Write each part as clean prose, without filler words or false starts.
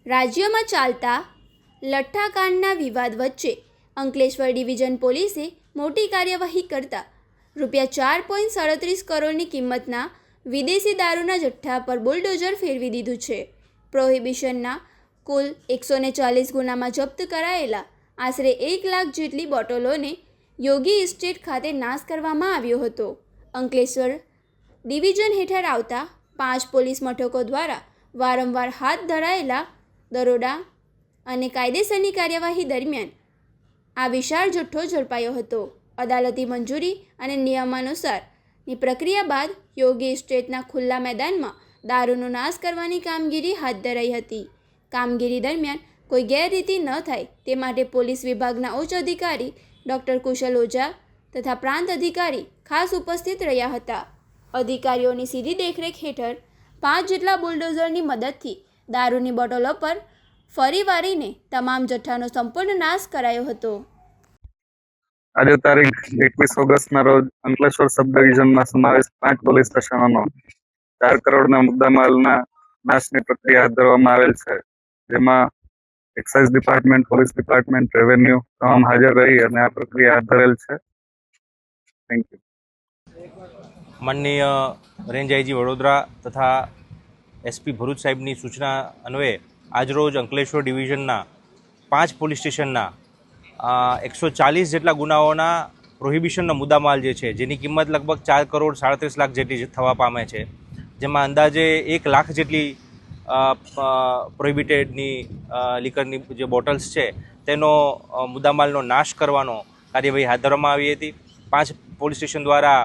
રાજ્યમાં ચાલતા લઠ્ઠાકાંડના વિવાદ વચ્ચે અંકલેશ્વર ડિવિઝન પોલીસે મોટી કાર્યવાહી કરતા ₹4.37 કરોડની કિંમતના વિદેશી દારૂના જથ્થા પર બુલડોઝર ફેરવી દીધું છે. પ્રોહિબિશનના કુલ 140 ગુનામાં જપ્ત કરાયેલા આશરે 1 લાખ જેટલી બોટલોને યોગી એસ્ટેટ ખાતે નાશ કરવામાં આવ્યો હતો. અંકલેશ્વર ડિવિઝન હેઠળ આવતા 5 પોલીસ મથકો દ્વારા વારંવાર હાથ ધરાયેલા દરોડા અને કાયદેસરની કાર્યવાહી દરમિયાન આ વિશાળ જથ્થો ઝડપાયો હતો. અદાલતી મંજૂરી અને નિયમાનુસારની પ્રક્રિયા બાદ યોગી એસ્ટેટના ખુલ્લા મેદાનમાં દારૂનો નાશ કરવાની કામગીરી હાથ ધરાઈ હતી. કામગીરી દરમિયાન કોઈ ગેરરીતિ ન થાય તે માટે પોલીસ વિભાગના ઉચ્ચ અધિકારી ડૉક્ટર કુશલ ઓઝા તથા પ્રાંત અધિકારી ખાસ ઉપસ્થિત રહ્યા હતા. અધિકારીઓની સીધી દેખરેખ હેઠળ 5 જેટલા બુલડોઝરની મદદથી દારૂની બોટલો પર ફરી વારીને તમામ જથ્થાનો સંપૂર્ણ નાશ કરાયો હતો. આજે તારીખ 21 ઓગસ્ટના રોજ અંકલેશ્વર સબ ડિવિઝનમાં સમાવેશ 5 પોલીસ સ્ટેશનોનો 4 કરોડના મુદ્દામાલના નાશની પ્રક્રિયા હાથ ધરવામાં આવેલ છે. જેમાં excise department, police department, revenue તમામ હાજર રહી અને આ પ્રક્રિયા હાથ ધરેલ છે. Thank you. માનનીય રેન્જ આઈજી વડોદરા તથા એસપી ભરૂચ સાહેબની સૂચના અન્વયે આજરોજ અંકલેશ્વર ડિવિઝનના 5 પોલીસ સ્ટેશનના 140 જેટલા ગુનાઓના પ્રોહિબિશનનો મુદ્દામાલ જે છે, જેની કિંમત લગભગ 4.37 કરોડ જેટલી થવા પામે છે, જેમાં અંદાજે 1 લાખ જેટલી પ્રોહિબિટેડની લિકરની જે બોટલ્સ છે તેનો મુદ્દામાલનો નાશ કરવાનો કાર્યવાહી હાથ ધરવામાં આવી હતી. 5 પોલીસ સ્ટેશન દ્વારા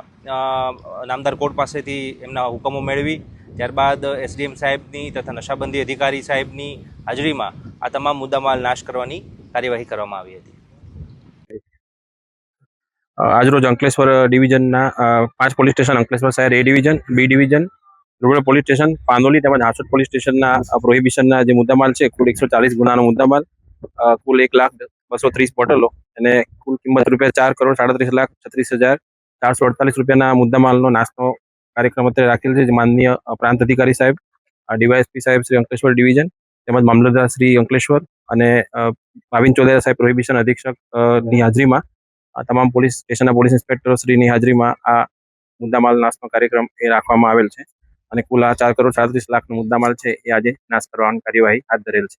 નામદાર કોર્ટ પાસેથી એમના હુકમો મેળવી ત્યારબાદ એસડીએમ સાહેબની તથા નશાબંધી અધિકારી સાહેબની હાજરીમાં આ તમામ મુદ્દામાલ નાશ કરવાની કાર્યવાહી કરવામાં આવી હતી. આજરોજ અંકલેશ્વર ડિવિઝનના 5 પોલીસ સ્ટેશન, અંકલેશ્વર શહેર A division, B division, rural police station, Pandoli તેમજ હાંસોદ પોલીસ સ્ટેશનના પ્રોહિબિશનના જે મુદ્દામાલ છે, કુલ 140 ગુનાનો મુદ્દામાલ, કુલ 1,230 બોટલો અને કુલ કિંમત ₹4,37,36,448 મુદ્દામાલનો નાશનો કાર્યક્રમ અત્યારે રાખેલ છે. માનનીય પ્રાંત અધિકારી સાહેબ, ડીવાયએસપી સાહેબ શ્રી અંકલેશ્વર ડિવિઝન તેમજ મામલતદાર શ્રી અંકલેશ્વર અને ભાવિન ચોદેરા સાહેબ પ્રોહિબિશન અધિક્ષકની હાજરીમાં તમામ પોલીસ સ્ટેશનના પોલીસ ઇન્સ્પેક્ટરો શ્રીની હાજરીમાં આ મુદ્દામાલ નાશનો કાર્યક્રમ એ રાખવામાં આવેલ છે અને કુલ આ ₹4,37,00,000 મુદ્દામાલ છે એ આજે નાશ કરવાની કાર્યવાહી હાથ ધરેલ છે.